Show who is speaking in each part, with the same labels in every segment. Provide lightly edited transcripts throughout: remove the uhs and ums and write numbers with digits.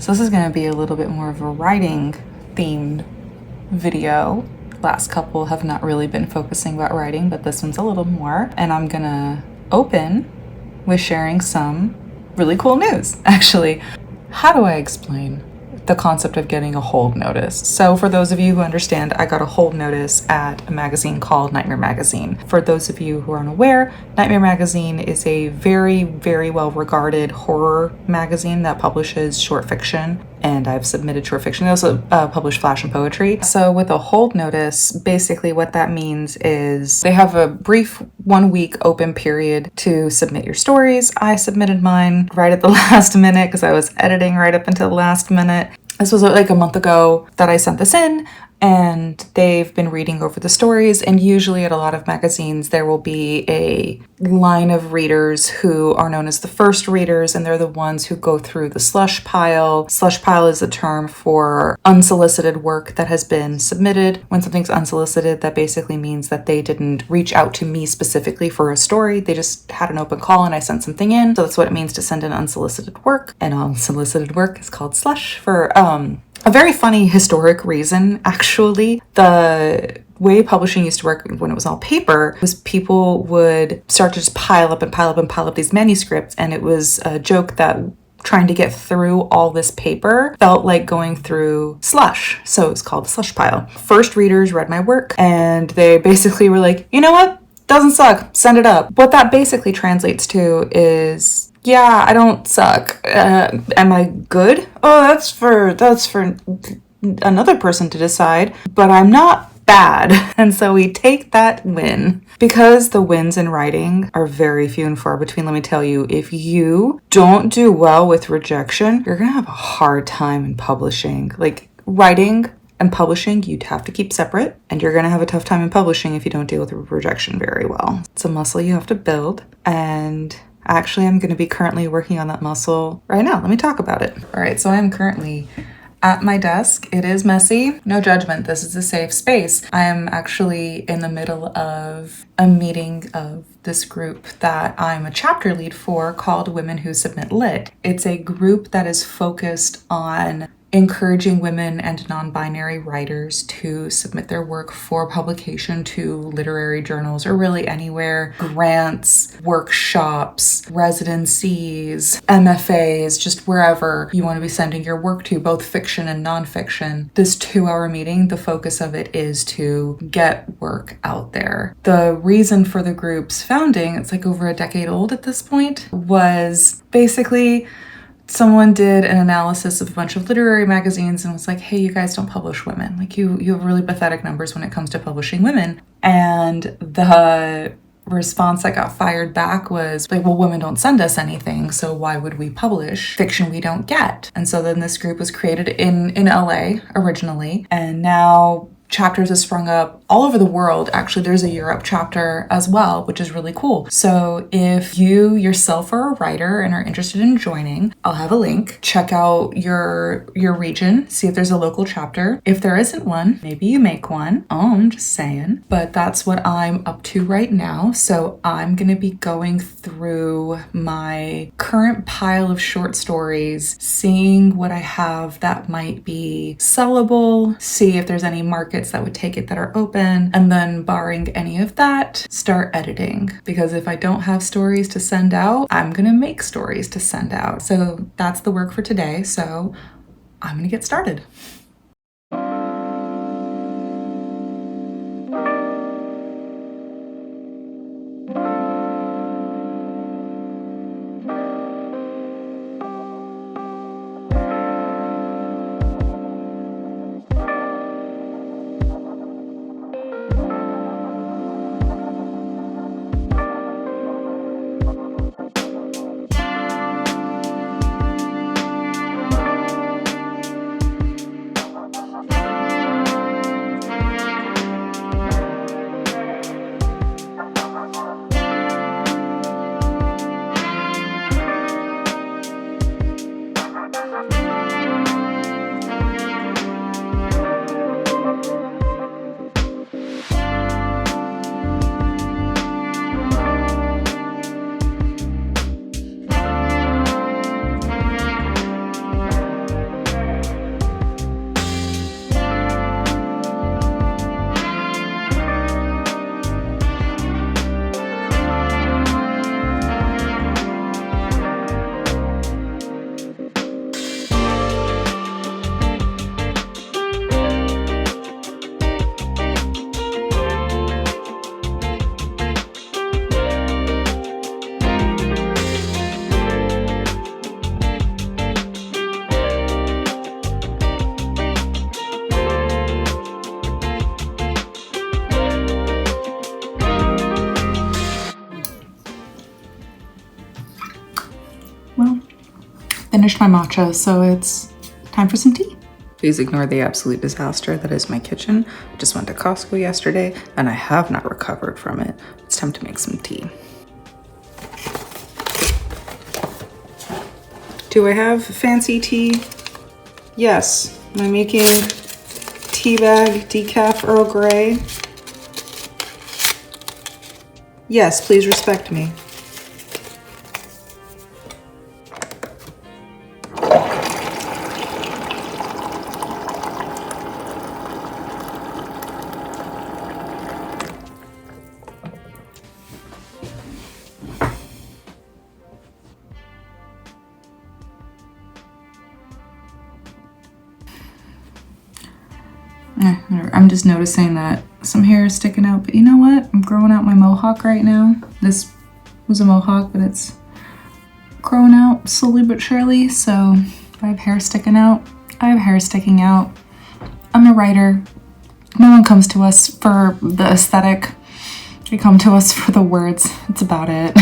Speaker 1: So this is going to be a little bit more of a writing themed video. Last couple have not really been focusing about writing, but this one's a little more. And I'm going to open with sharing some really cool news, actually. How do I explain the concept of getting a hold notice? So for those of you who understand, I got a hold notice at a magazine called Nightmare Magazine. For those of you who are unaware, Nightmare Magazine is a very, very well-regarded horror magazine that publishes short fiction, and I've submitted short fiction. They also publish flash and poetry. So with a hold notice, basically what that means is they have a brief 1 week open period to submit your stories. I submitted mine right at the last minute because I was editing right up until the last minute. This was like a month ago that I sent this in, and they've been reading over the stories. And usually at a lot of magazines, there will be a line of readers who are known as the first readers, and they're the ones who go through the slush pile. Slush pile is a term for unsolicited work that has been submitted. When something's unsolicited, that basically means that they didn't reach out to me specifically for a story. They just had an open call and I sent something in. So that's what it means to send in unsolicited work. And unsolicited work is called slush for a very funny historic reason, actually. The way publishing used to work when it was all paper was people would start to just pile up these manuscripts, and it was a joke that trying to get through all this paper felt like going through slush. So it's called the slush pile. First readers read my work and they basically were like, you know what? Doesn't suck. Send it up. What that basically translates to is, yeah, I don't suck. Am I good? Oh, that's for another person to decide, but I'm not bad. And so we take that win. Because the wins in writing are very few and far between, let me tell you, if you don't do well with rejection, you're gonna have a hard time in publishing. Like, writing and publishing, you'd have to keep separate, and you're gonna have a tough time in publishing if you don't deal with rejection very well. It's a muscle you have to build, and actually, I'm going to be currently working on that muscle right now. Let me talk about it. All right, so I'm currently at my desk. It is messy. No judgment. This is a safe space. I am actually in the middle of a meeting of this group that I'm a chapter lead for called Women Who Submit Lit. It's a group that is focused on encouraging women and non-binary writers to submit their work for publication to literary journals or really anywhere, grants, workshops, residencies, MFAs, just wherever you want to be sending your work to, both fiction and nonfiction. This 2-hour meeting, the focus of it is to get work out there. The reason for the group's founding, it's like over a decade old at this point, was basically someone did an analysis of a bunch of literary magazines and was like, hey, you guys don't publish women. Like, you have really pathetic numbers when it comes to publishing women. And the response that got fired back was like, well, women don't send us anything, so why would we publish fiction we don't get? And so then this group was created in LA originally, and now chapters have sprung up all over the world. Actually, there's a Europe chapter as well, which is really cool. So if you yourself are a writer and are interested in joining, I'll have a link. Check out your region, see if there's a local chapter. If there isn't one, maybe you make one. Oh, I'm just saying. But that's what I'm up to right now. So I'm gonna be going through my current pile of short stories, seeing what I have that might be sellable, see if there's any markets that would take it that are open, and then barring any of that, start editing. Because if I don't have stories to send out, I'm gonna make stories to send out. So that's the work for today. So I'm gonna get started. finished my matcha, so it's time for some tea. Please ignore the absolute disaster that is my kitchen. I just went to Costco yesterday and I have not recovered from it. It's time to make some tea. Do I have fancy tea? Yes. I'm making tea bag decaf Earl Grey. Yes, please respect me. I'm just noticing that some hair is sticking out, but you know what? I'm growing out my mohawk right now. This was a mohawk, but it's growing out slowly but surely. So if I have hair sticking out, I have hair sticking out. I'm a writer. No one comes to us for the aesthetic. They come to us for the words. It's about it.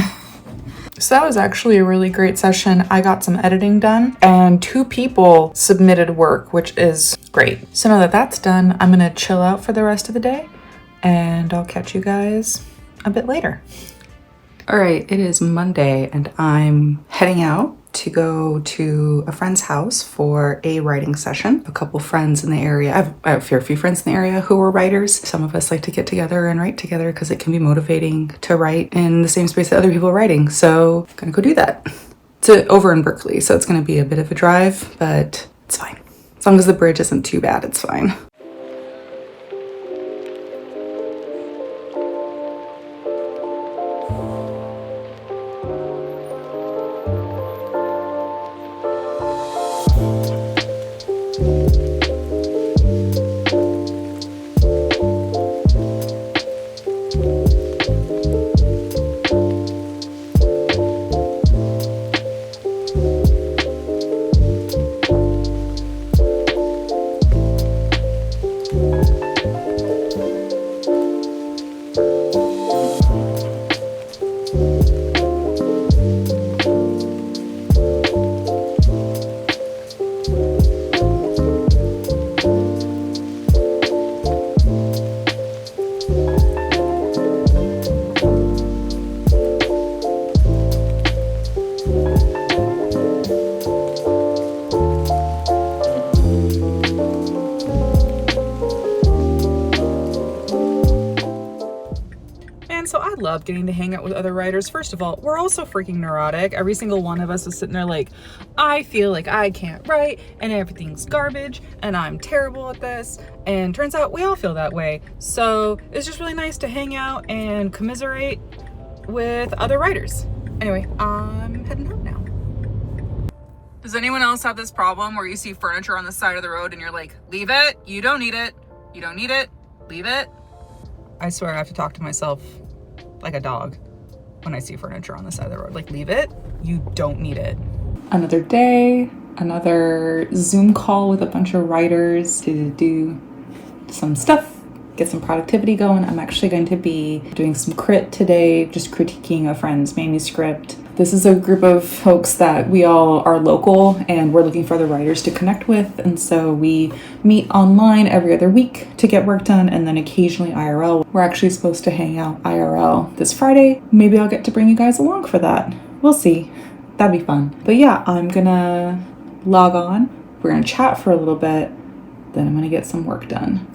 Speaker 1: So that was actually a really great session. I got some editing done and 2 people submitted work, which is great. So now that that's done, I'm gonna chill out for the rest of the day and I'll catch you guys a bit later. All right, it is Monday and I'm heading out to go to a friend's house for a writing session. A couple friends in the area. I have a few friends in the area who are writers. Some of us like to get together and write together because it can be motivating to write in the same space that other people are writing. So I'm gonna go do that. It's over in Berkeley, so it's gonna be a bit of a drive, but it's fine. As long as the bridge isn't too bad, it's fine. So I love getting to hang out with other writers. First of all, we're all so freaking neurotic. Every single one of us is sitting there like, I feel like I can't write and everything's garbage and I'm terrible at this. And turns out we all feel that way. So it's just really nice to hang out and commiserate with other writers. Anyway, I'm heading home now. Does anyone else have this problem where you see furniture on the side of the road and you're like, leave it, you don't need it, you don't need it, leave it? I swear I have to talk to myself like a dog when I see furniture on the side of the road. Like, leave it, you don't need it. Another day, another Zoom call with a bunch of writers to do some stuff, get some productivity going. I'm actually going to be doing some crit today, just critiquing a friend's manuscript. This is a group of folks that we all are local and we're looking for other writers to connect with. And so we meet online every other week to get work done and then occasionally IRL. We're actually supposed to hang out IRL this Friday. Maybe I'll get to bring you guys along for that. We'll see. That'd be fun. But yeah, I'm gonna log on. We're gonna chat for a little bit. Then I'm gonna get some work done.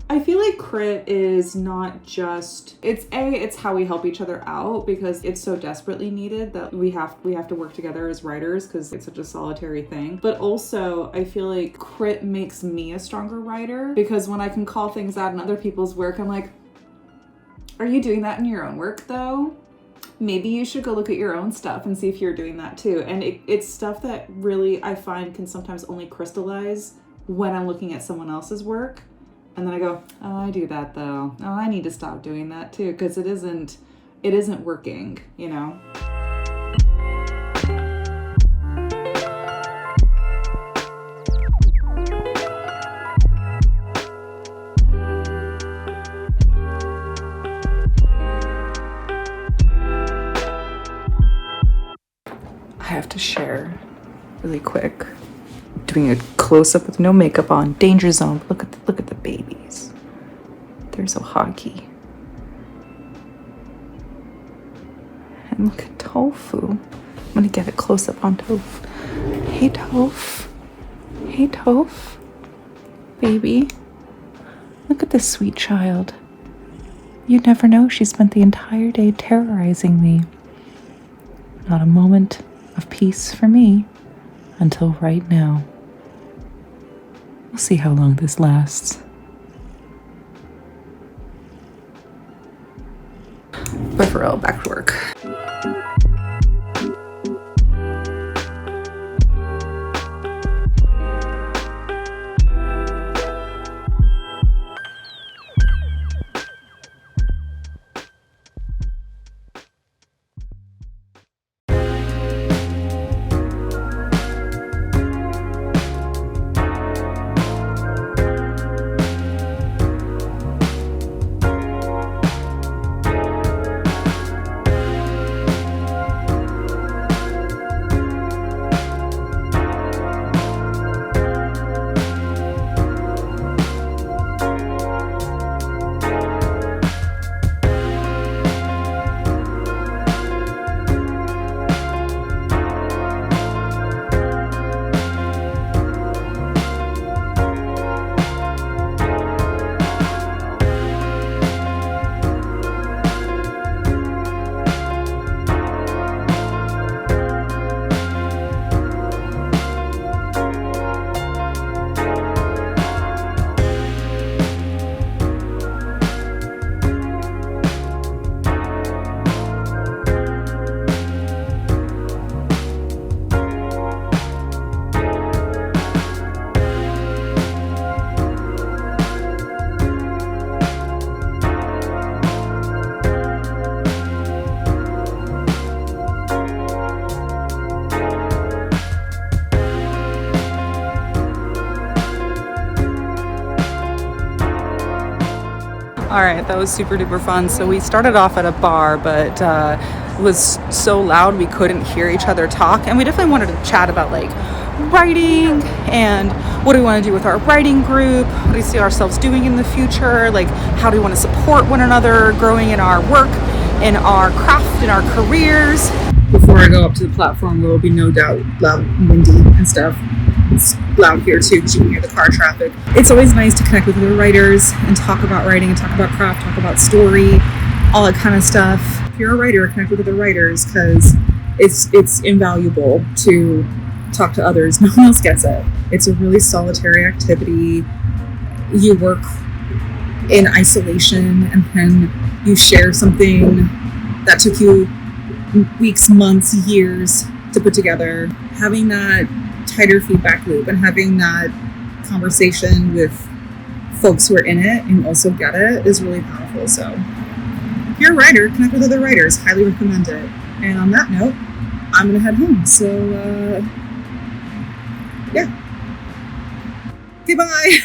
Speaker 1: I feel like crit is not just, it's how we help each other out because it's so desperately needed that we have to work together as writers because it's such a solitary thing. But also I feel like crit makes me a stronger writer because when I can call things out in other people's work, I'm like, are you doing that in your own work though? Maybe you should go look at your own stuff and see if you're doing that too. And it's stuff that really I find can sometimes only crystallize when I'm looking at someone else's work. And then I go, oh, I do that though. Oh, I need to stop doing that too, because it isn't working, you know? to share really quick. Doing a close-up with no makeup on. Danger zone. Look at the babies. They're so huggy. And look at Tofu. I'm gonna get a close-up on Tofu. Hey Toph. Hey Toph. Baby. Look at this sweet child. You'd never know she spent the entire day terrorizing me. Not a moment of peace for me until right now. We'll see how long this lasts. But for real, back to work. All right, that was super duper fun. So we started off at a bar, but it was so loud we couldn't hear each other talk. And we definitely wanted to chat about like writing and what do we want to do with our writing group? What do we see ourselves doing in the future? Like how do we want to support one another, growing in our work, in our craft, in our careers? Before I go up to the platform, there will be no doubt loud and windy and stuff. It's loud here too because you can hear the car traffic. It's always nice to connect with other writers and talk about writing and talk about craft, talk about story, all that kind of stuff. If you're a writer, connect with other writers because it's invaluable to talk to others. No one else gets it. It's a really solitary activity. You work in isolation and then you share something that took you weeks, months, years to put together. Having that tighter feedback loop and having that conversation with folks who are in it and also get it is really powerful. So if you're a writer, connect with other writers. Highly recommend it. And on that note, I'm gonna head home. So yeah. Goodbye.